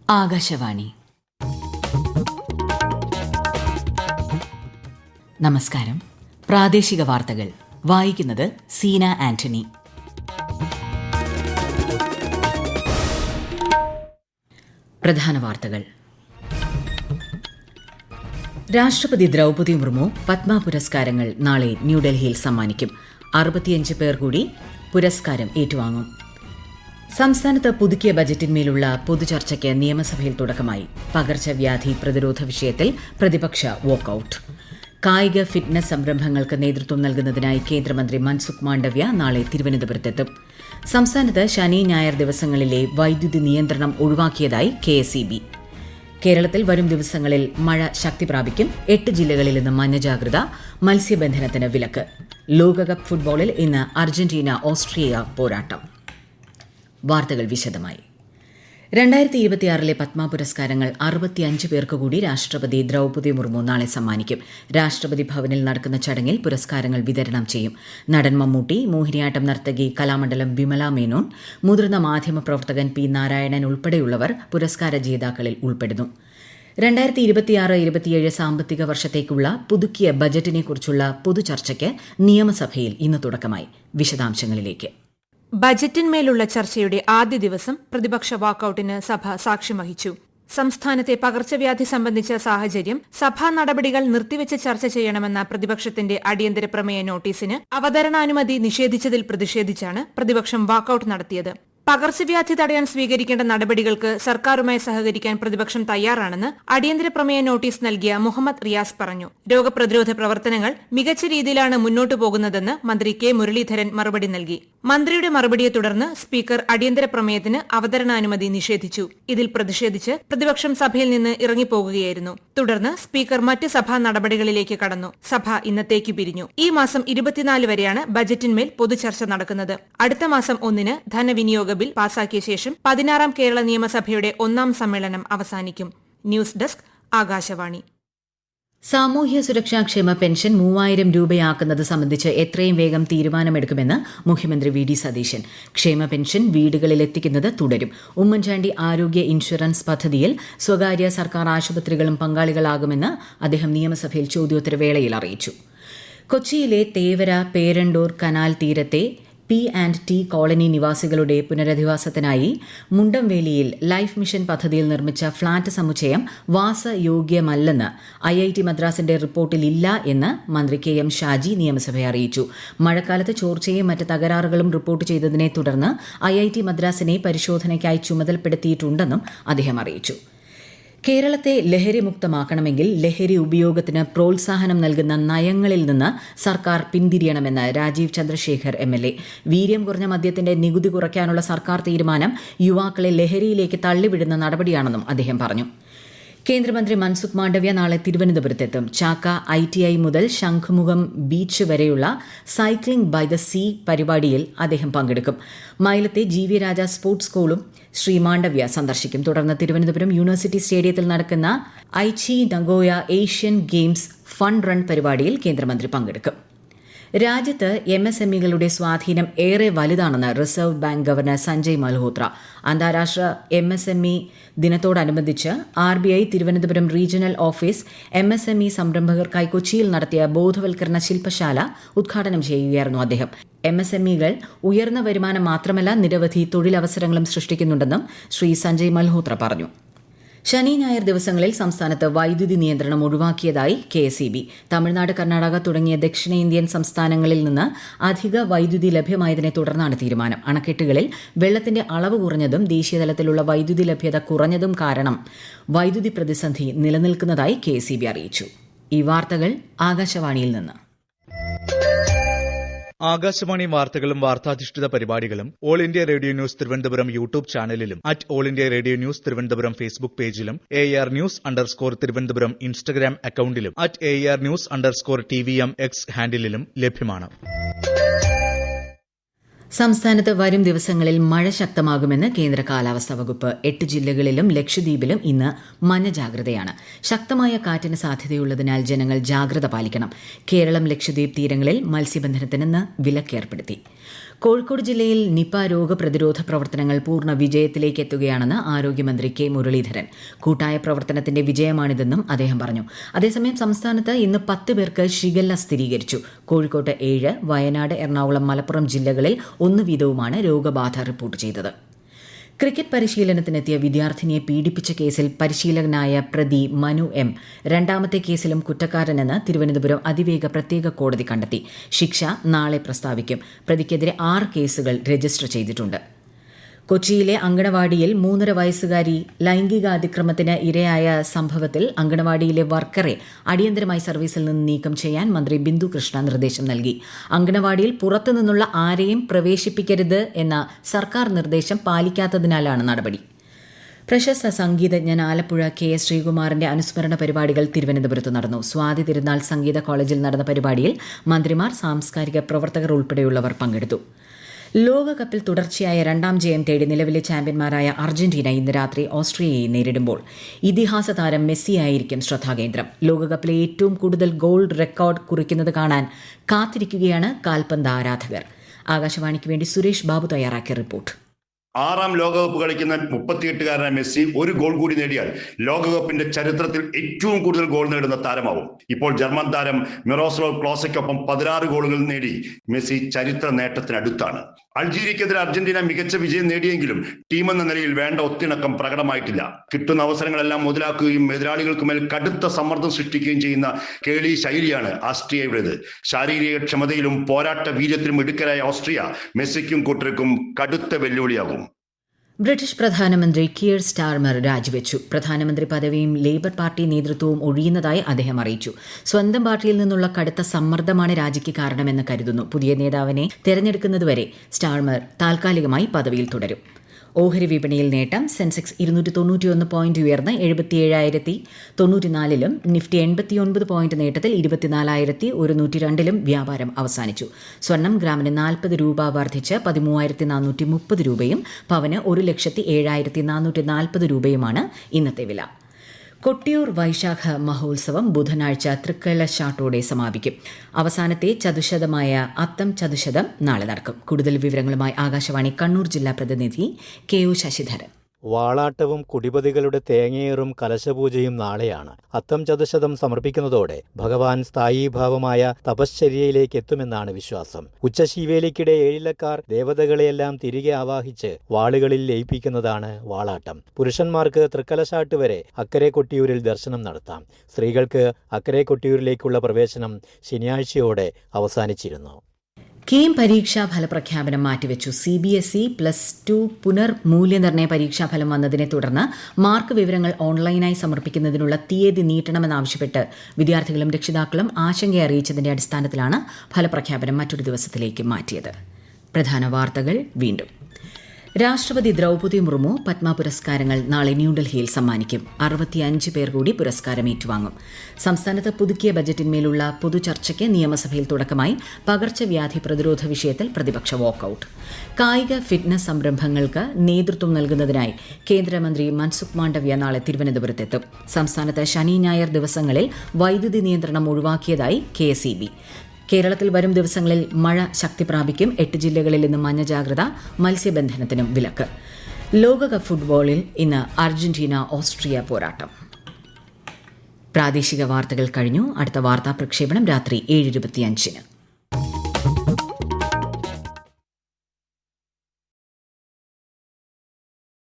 ആകാശവാണി. നമസ്കാരം. പ്രാദേശിക വാർത്തകൾ വായിക്കുന്നത് സീന ആന്റണി. പ്രധാന വാർത്തകൾ. രാഷ്ട്രപതി ദ്രൌപദി മുർമു പത്മ പുരസ്കാരങ്ങൾ നാളെ ന്യൂഡൽഹിയിൽ സമ്മാനിക്കും. 65 പേർ കൂടി പുരസ്കാരം ഏറ്റുവാങ്ങും. സംസ്ഥാനത്ത് പുതുക്കിയ ബജറ്റിന്മേലുള്ള പൊതുചർച്ചയ്ക്ക് നിയമസഭയിൽ തുടക്കമായി. പകർച്ചവ്യാധി പ്രതിരോധ വിഷയത്തിൽ പ്രതിപക്ഷ വാക്കൌട്ട്. കായിക ഫിറ്റ്നസ് സംരംഭങ്ങൾക്ക് നേതൃത്വം നൽകുന്നതിനായി കേന്ദ്രമന്ത്രി മൻസുഖ് മാണ്ഡവ്യ നാളെ തിരുവനന്തപുരത്തെത്തും. സംസ്ഥാനത്ത് ശനി ഞായർ ദിവസങ്ങളിലെ വൈദ്യുതി നിയന്ത്രണം ഒഴിവാക്കിയതായി KSEB. കേരളത്തിൽ വരും ദിവസങ്ങളിൽ മഴ ശക്തി പ്രാപിക്കും. 8 ജില്ലകളിൽ ഇന്ന് മഞ്ഞ ജാഗ്രത. മത്സ്യബന്ധനത്തിന് വിലക്ക്. ലോകകപ്പ് ഫുട്ബോളിൽ ഇന്ന് അർജന്റീന ഓസ്ട്രിയ പോരാട്ടം. വാർത്തകൾ വിശദമായി. 2026 പത്മ പുരസ്കാരങ്ങൾ 65 പേർക്ക് കൂടി രാഷ്ട്രപതി ദ്രൌപദി മുർമു നാളെ സമ്മാനിക്കും. രാഷ്ട്രപതി ഭവനിൽ നടക്കുന്ന ചടങ്ങിൽ പുരസ്കാരങ്ങൾ വിതരണം ചെയ്യും. നടൻ മമ്മൂട്ടി, മോഹിനിയാട്ടം നർത്തകി കലാമണ്ഡലം വിമല മേനോൻ, മുതിർന്ന മാധ്യമപ്രവർത്തകൻ P. നാരായണൻ ഉൾപ്പെടെയുള്ളവർ പുരസ്കാര ജേതാക്കളിൽ ഉൾപ്പെടുന്നു. 2026-27 സാമ്പത്തിക വർഷത്തേക്കുള്ള പുതുക്കിയ ബജറ്റിനെക്കുറിച്ചുള്ള പൊതുചർച്ചയ്ക്ക് നിയമസഭയിൽ ഇന്ന് തുടക്കമായി. വിശദാംശങ്ങളിലേക്ക്. ബജറ്റിന്മേലുള്ള ചർച്ചയുടെ ആദ്യ ദിവസം പ്രതിപക്ഷ വാക്കൌട്ടിന് സഭ സാക്ഷ്യം വഹിച്ചു. സംസ്ഥാനത്തെ പകർച്ചവ്യാധി സംബന്ധിച്ച സാഹചര്യം, സഭാ നടപടികൾ നിർത്തിവെച്ച് ചർച്ച ചെയ്യണമെന്ന പ്രതിപക്ഷത്തിന്റെ അടിയന്തര പ്രമേയ നോട്ടീസിന് അവതരണാനുമതി നിഷേധിച്ചതിൽ പ്രതിഷേധിച്ചാണ് പ്രതിപക്ഷം വാക്കൌട്ട് നടത്തിയത്. പകർച്ചവ്യാധി തടയാൻ സ്വീകരിക്കേണ്ട നടപടികൾക്ക് സർക്കാരുമായി സഹകരിക്കാൻ പ്രതിപക്ഷം തയ്യാറാണെന്ന് അടിയന്തര പ്രമേയ നോട്ടീസ് നൽകിയ മുഹമ്മദ് റിയാസ് പറഞ്ഞു. രോഗപ്രതിരോധ പ്രവർത്തനങ്ങൾ മികച്ച രീതിയിലാണ് മുന്നോട്ടു പോകുന്നതെന്ന് മന്ത്രി K. മുരളീധരൻ മറുപടി നൽകി. മന്ത്രിയുടെ മറുപടിയെ തുടർന്ന് സ്പീക്കർ അടിയന്തര പ്രമേയത്തിന് അവതരണാനുമതി നിഷേധിച്ചു. ഇതിൽ പ്രതിഷേധിച്ച് പ്രതിപക്ഷം സഭയിൽ നിന്ന് ഇറങ്ങിപ്പോകുകയായിരുന്നു. തുടർന്ന് സ്പീക്കർ മറ്റ് സഭാ നടപടികളിലേക്ക് കടന്നു. സഭ ഇന്നത്തേക്ക് പിരിഞ്ഞു. ഈ മാസം 24 വരെയാണ് ബജറ്റിന്മേൽ പൊതുചർച്ച നടക്കുന്നത്. അടുത്ത മാസം 1-ന് ധനവിനിയോഗ ബിൽ പാസാക്കിയ ശേഷം 16ാം കേരള നിയമസഭയുടെ 1ാം സമ്മേളനം അവസാനിക്കും. News desk, Akashvani. സാമൂഹ്യ സുരക്ഷാ ക്ഷേമ പെൻഷൻ 3000 രൂപയാക്കുന്നത് സംബന്ധിച്ച് എത്രയും വേഗം തീരുമാനമെടുക്കുമെന്ന് മുഖ്യമന്ത്രി V. D. സതീശൻ. ക്ഷേമ പെൻഷൻ വീടുകളിലെത്തിക്കുന്നത് തുടരും. ഉമ്മൻചാണ്ടി ആരോഗ്യ ഇൻഷുറൻസ് പദ്ധതിയിൽ സ്വകാര്യ സർക്കാർ ആശുപത്രികളും പങ്കാളികളാകുമെന്ന് അദ്ദേഹം നിയമസഭയിൽ ചോദ്യോത്തരവേളയിൽ അറിയിച്ചു. കൊച്ചിയിലെ തേവര പേരണ്ടൂർ കനാൽ തീരത്തെ P&T കോളനി നിവാസികളുടെ പുനരധിവാസത്തിനായി മുണ്ടംവേലിയിൽ ലൈഫ് മിഷൻ പദ്ധതിയിൽ നിർമ്മിച്ച ഫ്ളാറ്റ് സമുച്ചയം വാസയോഗ്യമല്ലെന്ന് IIT മദ്രാസിന്റെ റിപ്പോർട്ടിൽ ഇല്ല എന്ന് മന്ത്രി KM ഷാജി നിയമസഭയെ അറിയിച്ചു. മഴക്കാലത്ത് ചോർച്ചയും മറ്റ് തകരാറുകളും റിപ്പോർട്ട് ചെയ്തതിനെ തുടർന്ന് IIT മദ്രാസിനെ പരിശോധനയ്ക്കായി ചുമതലപ്പെടുത്തിയിട്ടുണ്ടെന്നും അദ്ദേഹം അറിയിച്ചു. കേരളത്തെ ലഹരിമുക്തമാക്കണമെങ്കിൽ ലഹരി ഉപയോഗത്തിന് പ്രോത്സാഹനം നൽകുന്ന നയങ്ങളിൽ നിന്ന് സർക്കാർ പിന്തിരിയണമെന്ന് രാജീവ് ചന്ദ്രശേഖർ MLA. വീര്യം കുറഞ്ഞ മദ്യത്തിന്റെ നികുതി കുറയ്ക്കാനുള്ള സർക്കാർ തീരുമാനം യുവാക്കളെ ലഹരിയിലേക്ക് തള്ളിവിടുന്ന നടപടിയാണെന്നും അദ്ദേഹം പറഞ്ഞു. കേന്ദ്രമന്ത്രി മൻസുഖ് മാണ്ഡവ്യ നാളെ തിരുവനന്തപുരത്തെത്തും. ചാക്ക ITI മുതൽ ശംഖുമുഖം ബീച്ച് വരെയുള്ള സൈക്ലിംഗ് ബൈ ദ സീ പരിപാടിയിൽ അദ്ദേഹം പങ്കെടുക്കും. മൈലത്തെ GV രാജ സ്പോർട്സ് സ്കൂളും ശ്രീ മാണ്ഡവ്യ സന്ദർശിക്കും. തുടർന്ന് തിരുവനന്തപുരം യൂണിവേഴ്സിറ്റി സ്റ്റേഡിയത്തിൽ നടക്കുന്ന Aichi Nagoya Asian games fund run പരിപാടിയിൽ കേന്ദ്രമന്ത്രി പങ്കെടുക്കും. രാജ്യത്ത് MSMEകളുടെ സ്വാധീനം ഏറെ വലുതാണെന്ന് reserve bank governor Sanjay Malhotra. അന്താരാഷ്ട്ര MSME ദിനത്തോടനുബന്ധിച്ച് RBI Thiruvananthapuram regional office MSME സംരംഭകർക്കായി കൊച്ചിയിൽ നടത്തിയ ബോധവൽക്കരണ ശില്പശാല ഉദ്ഘാടനം ചെയ്യുകയായിരുന്നു അദ്ദേഹം. MSMEകൾ ഉയർന്ന വരുമാനം മാത്രമല്ല, നിരവധി തൊഴിലവസരങ്ങളും സൃഷ്ടിക്കുന്നുണ്ടെന്നും ശ്രീ സഞ്ജയ് മൽഹോത്ര പറഞ്ഞു. ശനി ഞായർ ദിവസങ്ങളിൽ സംസ്ഥാനത്ത് വൈദ്യുതി നിയന്ത്രണം ഒഴിവാക്കിയതായി KSEB. തമിഴ്നാട്, കർണാടക തുടങ്ങിയ ദക്ഷിണേന്ത്യൻ സംസ്ഥാനങ്ങളിൽ നിന്ന് അധിക വൈദ്യുതി ലഭ്യമായതിനെ തുടർന്നാണ് തീരുമാനം. അണക്കെട്ടുകളിൽ വെള്ളത്തിന്റെ അളവ് കുറഞ്ഞതും ദേശീയതലത്തിലുള്ള വൈദ്യുതി ലഭ്യത കുറഞ്ഞതും കാരണം വൈദ്യുതി പ്രതിസന്ധി നിലനിൽക്കുന്നതായി KSEB അറിയിച്ചു. ഈ വാർത്തകൾ ആകാശവാണിയിൽ നിന്ന്. ആകാശവാണി വാർത്തകളും വാർത്താധിഷ്ഠിത പരിപാടികളും All India Radio News Thiruvananthapuram YouTube ചാനലിലും All India Radio News Thiruvananthapuram Facebook പേജിലും AR News_ തിരുവനന്തപുരം ഇൻസ്റ്റഗ്രാം അക്കൌണ്ടിലും AR News_TVM X ഹാൻഡിലും ലഭ്യമാണ്. സംസ്ഥാനത്ത് വരും ദിവസങ്ങളിൽ മഴ ശക്തമാകുമെന്ന് കേന്ദ്ര കാലാവസ്ഥാ വകുപ്പ്. 8 ജില്ലകളിലും ലക്ഷദ്വീപിലും ഇന്ന് മഞ്ഞ ജാഗ്രതയാണ്. ശക്തമായ കാറ്റിന് സാധ്യതയുള്ളതിനാൽ ജനങ്ങൾ ജാഗ്രത പാലിക്കണം. കേരളം ലക്ഷദ്വീപ് തീരങ്ങളിൽ മത്സ്യബന്ധനത്തിന് ഇന്ന് വിലക്കേർപ്പെടുത്തി. കോഴിക്കോട് ജില്ലയിൽ നിപ രോഗപ്രതിരോധ പ്രവർത്തനങ്ങൾ പൂർണ്ണ വിജയത്തിലേക്ക് എത്തുകയാണെന്ന് ആരോഗ്യമന്ത്രി കെ മുരളീധരൻ. കൂട്ടായ പ്രവർത്തനത്തിന്റെ വിജയമാണിതെന്നും അദ്ദേഹം പറഞ്ഞു. അതേസമയം സംസ്ഥാനത്ത് ഇന്ന് 10 പേർക്ക് ഷിഗല്ല സ്ഥിരീകരിച്ചു. കോഴിക്കോട്ട് 7, വയനാട്, എറണാകുളം, മലപ്പുറം ജില്ലകളിൽ 1 വീതവുമാണ് രോഗബാധ റിപ്പോർട്ട് ചെയ്തത്. ക്രിക്കറ്റ് പരിശീലനത്തിനെത്തിയ വിദ്യാർത്ഥിനിയെ പീഡിപ്പിച്ച കേസിൽ പരിശീലകനായ പ്രതി മനു എം രണ്ടാമത്തെ കേസിലും കുറ്റക്കാരനെന്ന് തിരുവനന്തപുരം അതിവേഗ പ്രത്യേക കോടതി കണ്ടെത്തി. ശിക്ഷ നാളെ പ്രസ്താവിക്കും. പ്രതിക്കെതിരെ 6 കേസുകൾ രജിസ്റ്റർ ചെയ്തിട്ടുണ്ട്. കൊച്ചിയിലെ അങ്കണവാടിയിൽ 3.5 വയസ്സുകാരി ലൈംഗികാതിക്രമത്തിന് ഇരയായ സംഭവത്തിൽ അങ്കണവാടിയിലെ വർക്കറെ അടിയന്തരമായി സർവീസിൽ നിന്ന് നീക്കം ചെയ്യാൻ മന്ത്രി ബിന്ദു കൃഷ്ണ നിർദ്ദേശം നൽകി. അങ്കണവാടിയിൽ പുറത്തുനിന്നുള്ള ആരെയും പ്രവേശിപ്പിക്കരുത് എന്ന സർക്കാർ നിർദ്ദേശം പാലിക്കാത്തതിനാലാണ് നടപടി. പ്രശസ്ത സംഗീതജ്ഞൻ ആലപ്പുഴ KS ശ്രീകുമാറിന്റെ അനുസ്മരണ പരിപാടികൾ തിരുവനന്തപുരത്ത് നടന്നു. സ്വാതി തിരുനാൾ സംഗീത കോളേജിൽ നടന്ന പരിപാടിയിൽ മന്ത്രിമാർ, സാംസ്കാരിക പ്രവർത്തകർ ഉൾപ്പെടെയുള്ളവർ പങ്കെടുത്തു. ലോകകപ്പിൽ തുടർച്ചയായ 2ാം ജയം തേടി നിലവിലെ ചാമ്പ്യന്മാരായ അർജന്റീന ഇന്ന് രാത്രി ഓസ്ട്രിയയെ നേരിടുമ്പോൾ ഇതിഹാസ താരം മെസ്സിയായിരിക്കും ശ്രദ്ധാകേന്ദ്രം. ലോകകപ്പിലെ ഏറ്റവും കൂടുതൽ ഗോൾ റെക്കോർഡ് കുറിക്കുന്നത് കാണാൻ കാത്തിരിക്കുകയാണ് കാൽപന്ത് ആരാധകർ. ആകാശവാണിക്ക് വേണ്ടി സുരേഷ് ബാബു തയ്യാറാക്കിയ റിപ്പോർട്ട്. 6ാം ലോകകപ്പ് കളിക്കുന്ന 38-കാരനായ മെസ്സി ഒരു ഗോൾ കൂടി നേടിയാൽ ലോകകപ്പിന്റെ ചരിത്രത്തിൽ ഏറ്റവും കൂടുതൽ ഗോൾ നേടുന്ന താരമാവും. ഇപ്പോൾ ജർമ്മൻ താരം മിറോസ്ലാവ് ക്ലോസയ്ക്കൊപ്പം 16 ഗോളുകൾ നേടി മെസ്സി ചരിത്ര നേട്ടത്തിനടുത്താണ്. അൾജീരിയക്കെതിരെ അർജന്റീന മികച്ച വിജയം നേടിയെങ്കിലും ടീമെന്ന നിലയിൽ വേണ്ട ഒത്തിണക്കം പ്രകടമായിട്ടില്ല. കിട്ടുന്ന അവസരങ്ങളെല്ലാം മുതലാക്കുകയും എതിരാളികൾക്കുമേൽ കടുത്ത സമ്മർദ്ദം സൃഷ്ടിക്കുകയും ചെയ്യുന്ന കേളി ശൈലിയാണ് ഓസ്ട്രിയയുടേത്. ശാരീരിക ക്ഷമതയിലും പോരാട്ട വീര്യത്തിലും മിടുക്കരായ ഓസ്ട്രിയ മെസ്സിക്കും കൂട്ടർക്കും കടുത്ത വെല്ലുവിളിയാകും. ബ്രിട്ടീഷ് പ്രധാനമന്ത്രി കിയർ സ്റ്റാർമർ രാജിവെച്ചു. പ്രധാനമന്ത്രി പദവിയും ലേബർ പാർട്ടി നേതൃത്വവും ഒഴിയുന്നതായി അദ്ദേഹം അറിയിച്ചു. സ്വന്തം പാർട്ടിയിൽ നിന്നുള്ള കടുത്ത സമ്മർദ്ദമാണ് രാജിക്ക് കാരണമെന്ന് കരുതുന്നു. പുതിയ നേതാവിനെ തെരഞ്ഞെടുക്കുന്നതുവരെ സ്റ്റാർമർ താൽക്കാലികമായി പദവിയിൽ തുടരും. ഓഹരി വിപണിയിൽ നേട്ടം. സെൻസെക്സ് 291 പോയിന്റ് ഉയർന്ന് 77,094-ലും നിഫ്റ്റി 89 പോയിന്റ് നേട്ടത്തിൽ 24,102-ലും വ്യാപാരം അവസാനിച്ചു. സ്വർണം ഗ്രാമിന് 40 രൂപ വർദ്ധിച്ച് 13,430 രൂപയും പവന് 1,07,440 രൂപയുമാണ് ഇന്നത്തെ വില. കൊട്ടിയൂർ വൈശാഖ മഹോത്സവം ബുധനാഴ്ച തൃക്കലശാട്ടോടെ സമാപിക്കും. അവസാനത്തെ ചതുശതമായ അത്തം ചതുശതം നാളെ നടക്കും. കൂടുതൽ വിവരങ്ങളുമായി ആകാശവാണി കണ്ണൂർ ജില്ലാ പ്രതിനിധി KO ശശിധരൻ. വാളാട്ടവും കുടിപതികളുടെ തേങ്ങയേറും കലശപൂജയും നാളെയാണ്. അത്തം ചതുശതം സമർപ്പിക്കുന്നതോടെ ഭഗവാൻ സ്ഥായീഭാവമായ തപശ്ചര്യയിലേക്ക് എത്തുമെന്നാണ് വിശ്വാസം. ഉച്ചശീവേലിക്കിടെ ഏഴിലക്കാർ ദേവതകളെയെല്ലാം തിരികെ ആവാഹിച്ച് വാളുകളിൽ ലയിപ്പിക്കുന്നതാണ് വാളാട്ടം. പുരുഷന്മാർക്ക് തൃക്കലശാട്ട് വരെ അക്കരെ കൊട്ടിയൂരിൽ ദർശനം നടത്താം. സ്ത്രീകൾക്ക് അക്കരെ കൊട്ടിയൂരിലേക്കുള്ള പ്രവേശനം ശനിയാഴ്ചയോടെ അവസാനിച്ചിരുന്നു. കീം പരീക്ഷാ ഫലപ്രഖ്യാപനം മാറ്റിവെച്ചു. CBSE +2 പുനർമൂല്യനിർണ്ണയ പരീക്ഷാഫലം വന്നതിനെ തുടർന്ന് മാർക്ക് വിവരങ്ങൾ ഓൺലൈനായി സമർപ്പിക്കുന്നതിനുള്ള തീയതി നീട്ടണമെന്നാവശ്യപ്പെട്ട് വിദ്യാർത്ഥികളും രക്ഷിതാക്കളും ആശങ്ക അറിയിച്ചതിന്റെ അടിസ്ഥാനത്തിലാണ് ഫലപ്രഖ്യാപനം മറ്റൊരു ദിവസത്തിലേക്ക് മാറ്റിയത്. പ്രധാന വാർത്തകൾ വീണ്ടും. രാഷ്ട്രപതി ദ്രൗപദി മുർമു പത്മ പുരസ്കാരങ്ങൾ നാളെ ന്യൂഡൽഹിയിൽ സമ്മാനിക്കും. 65 പേർ കൂടി പുരസ്കാരം ഏറ്റുവാങ്ങും. സംസ്ഥാനത്ത് പുതുക്കിയ ബജറ്റിന്മേലുള്ള പൊതുചർച്ചയ്ക്ക് നിയമസഭയിൽ തുടക്കമായി. പകർച്ചവ്യാധി പ്രതിരോധ വിഷയത്തിൽ പ്രതിപക്ഷ വാക്കൌട്ട്. കായിക ഫിറ്റ്നസ് സംരംഭങ്ങൾക്ക് നേതൃത്വം നൽകുന്നതിനായി കേന്ദ്രമന്ത്രി മൻസുഖ് മാണ്ഡവ്യ നാളെ തിരുവനന്തപുരത്തെത്തും. സംസ്ഥാനത്ത് ശനി ഞായർ ദിവസങ്ങളിൽ വൈദ്യുതി നിയന്ത്രണം ഒഴിവാക്കിയതായി KSEB. കേരളത്തിൽ വരും ദിവസങ്ങളിൽ മഴ ശക്തി പ്രാപിക്കും. 8 ജില്ലകളിൽ ഇന്ന് മഞ്ഞ ജാഗ്രത. മത്സ്യബന്ധനത്തിനും വിലക്ക്. ലോകകപ്പ് ഫുട്ബോളിൽ ഇന്ന് അർജന്റീന ഓസ്ട്രിയ പോരാട്ടം. പ്രാദേശിക വാർത്തകൾ കഴിഞ്ഞു. അടുത്ത വാർത്താ പ്രക്ഷേപണം രാത്രി 7:25.